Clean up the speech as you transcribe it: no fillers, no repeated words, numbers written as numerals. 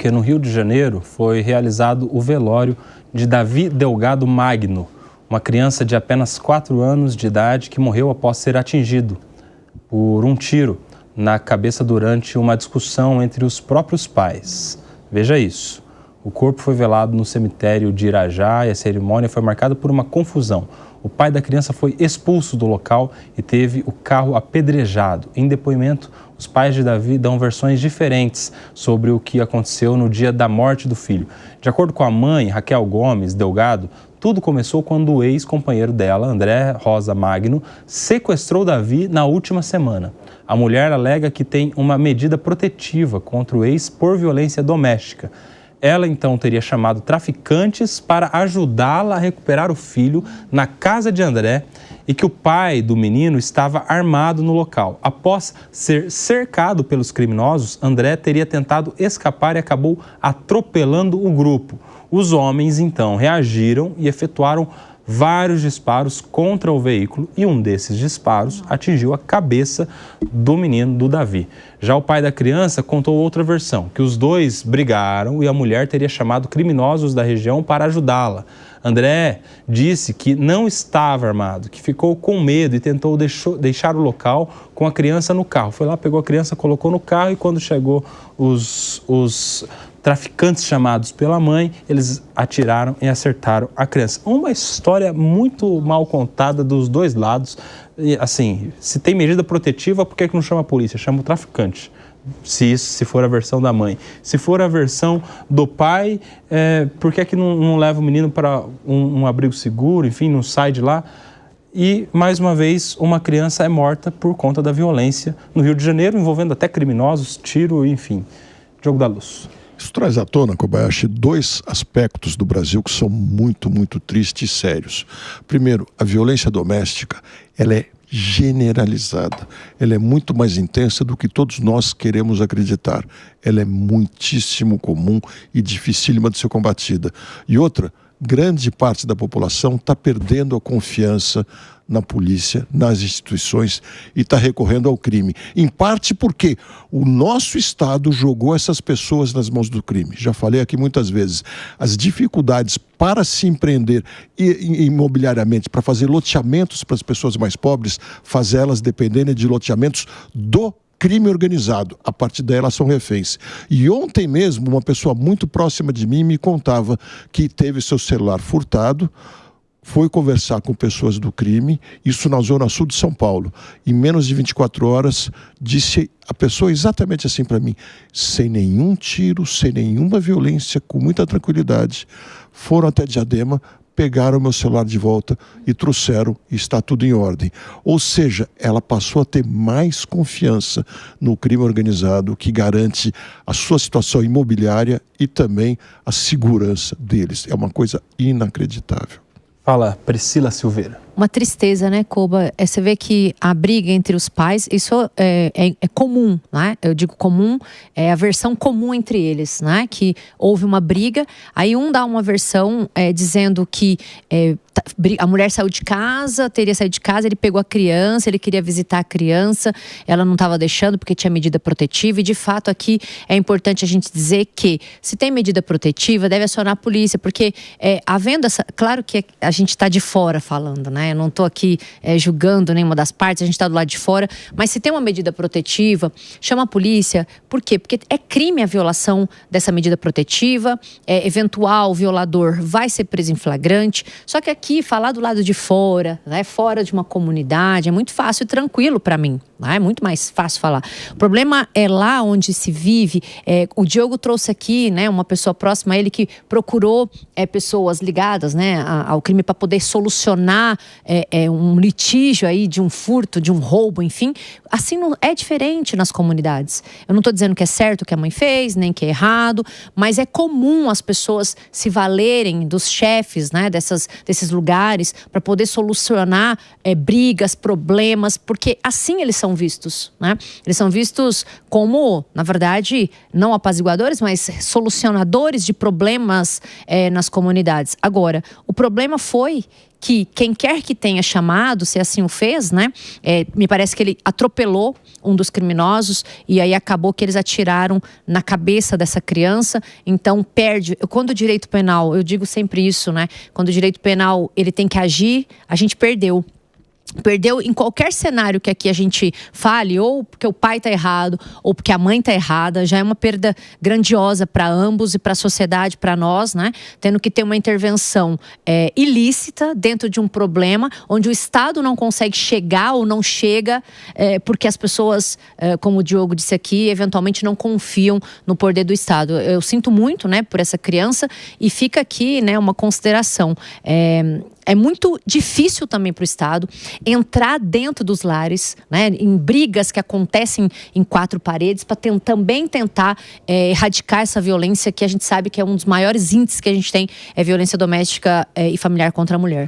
Porque no Rio de Janeiro foi realizado o velório de Davi Delgado Magno, uma criança de apenas 4 anos de idade que morreu após ser atingido por um tiro na cabeça durante uma discussão entre os próprios pais. Veja isso. O corpo foi velado no cemitério de Irajá e a cerimônia foi marcada por uma confusão. O pai da criança foi expulso do local e teve o carro apedrejado. Em depoimento, os pais de Davi dão versões diferentes sobre o que aconteceu no dia da morte do filho. De acordo com a mãe, Raquel Gomes Delgado, tudo começou quando o ex-companheiro dela, André Rosa Magno, sequestrou Davi na última semana. A mulher alega que tem uma medida protetiva contra o ex por violência doméstica. Ela, então, teria chamado traficantes para ajudá-la a recuperar o filho na casa de André e que o pai do menino estava armado no local. Após ser cercado pelos criminosos, André teria tentado escapar e acabou atropelando o grupo. Os homens, então, reagiram e efetuaram vários disparos contra o veículo e um desses disparos atingiu a cabeça do menino, do Davi. Já o pai da criança contou outra versão, que os dois brigaram e a mulher teria chamado criminosos da região para ajudá-la. André disse que não estava armado, que ficou com medo e tentou deixar o local com a criança no carro. Foi lá, pegou a criança, colocou no carro e quando chegou os traficantes chamados pela mãe, eles atiraram e acertaram a criança. Uma história muito mal contada dos dois lados. E, assim, se tem medida protetiva, por que não chama a polícia? Chama o traficante. Se for a versão da mãe. Se for a versão do pai, por que não leva o menino para um abrigo seguro, enfim, não sai de lá? E, mais uma vez, uma criança é morta por conta da violência no Rio de Janeiro, envolvendo até criminosos, tiro, enfim. Jogo da luz. Isso traz à tona, Kobayashi, 2 aspectos do Brasil que são muito, muito tristes e sérios. Primeiro, a violência doméstica, ela é generalizada. Ela é muito mais intensa do que todos nós queremos acreditar. Ela é muitíssimo comum e dificílima de ser combatida. E outra, grande parte da população está perdendo a confiança na polícia, nas instituições e está recorrendo ao crime. Em parte porque o nosso Estado jogou essas pessoas nas mãos do crime. Já falei aqui muitas vezes. As dificuldades para se empreender imobiliariamente, para fazer loteamentos para as pessoas mais pobres, faz elas dependerem de loteamentos do crime organizado. A partir daí elas são reféns. E ontem mesmo uma pessoa muito próxima de mim me contava que teve seu celular furtado, foi conversar com pessoas do crime, isso na zona sul de São Paulo. Em menos de 24 horas, disse a pessoa exatamente assim para mim, sem nenhum tiro, sem nenhuma violência, com muita tranquilidade, foram até Diadema, pegaram meu celular de volta e trouxeram, e está tudo em ordem. Ou seja, ela passou a ter mais confiança no crime organizado, que garante a sua situação imobiliária e também a segurança deles. É uma coisa inacreditável. Fala, Priscila Silveira. Uma tristeza, né, Koba? Você vê que a briga entre os pais, isso é comum, né? Eu digo comum, é a versão comum entre eles, né? Que houve uma briga, aí um dá uma versão dizendo que a mulher saiu de casa, teria saído de casa, ele pegou a criança, ele queria visitar a criança, ela não estava deixando porque tinha medida protetiva, e de fato aqui é importante a gente dizer que se tem medida protetiva, deve acionar a polícia, porque havendo essa... Claro que a gente está de fora falando, né? Eu não estou aqui julgando nenhuma das partes, a gente está do lado de fora, mas se tem uma medida protetiva, chama a polícia. Por quê? Porque é crime a violação dessa medida protetiva, eventual violador vai ser preso em flagrante, só que aqui falar do lado de fora, né, fora de uma comunidade, é muito fácil e tranquilo para mim. É muito mais fácil falar. O problema é lá onde se vive. O Diogo trouxe aqui, né, uma pessoa próxima a ele que procurou pessoas ligadas, né, ao crime para poder solucionar um litígio aí de um furto, de um roubo, enfim. Assim não é diferente nas comunidades. Eu não estou dizendo que é certo o que a mãe fez, nem que é errado, mas é comum as pessoas se valerem dos chefes, né, desses lugares para poder solucionar brigas, problemas, porque assim eles são vistos, né? Eles são vistos como, na verdade, não apaziguadores, mas solucionadores de problemas nas comunidades. Agora, o problema foi que quem quer que tenha chamado, se assim o fez, né? Me parece que ele atropelou atropelou um dos criminosos e aí acabou que eles atiraram na cabeça dessa criança. Então perde. Quando o direito penal, eu digo sempre isso, né? Quando o direito penal ele tem que agir, a gente perdeu. Perdeu em qualquer cenário que aqui a gente fale, ou porque o pai está errado, ou porque a mãe está errada, já é uma perda grandiosa para ambos e para a sociedade, para nós, né? Tendo que ter uma intervenção ilícita dentro de um problema, onde o Estado não consegue chegar ou não chega, porque as pessoas, como o Diogo disse aqui, eventualmente não confiam no poder do Estado. Eu sinto muito, né, por essa criança, e fica aqui, né, uma consideração. É muito difícil também para o Estado entrar dentro dos lares, né, em brigas que acontecem em quatro paredes, para também tentar erradicar essa violência que a gente sabe que é um dos maiores índices que a gente tem, é violência doméstica e familiar contra a mulher.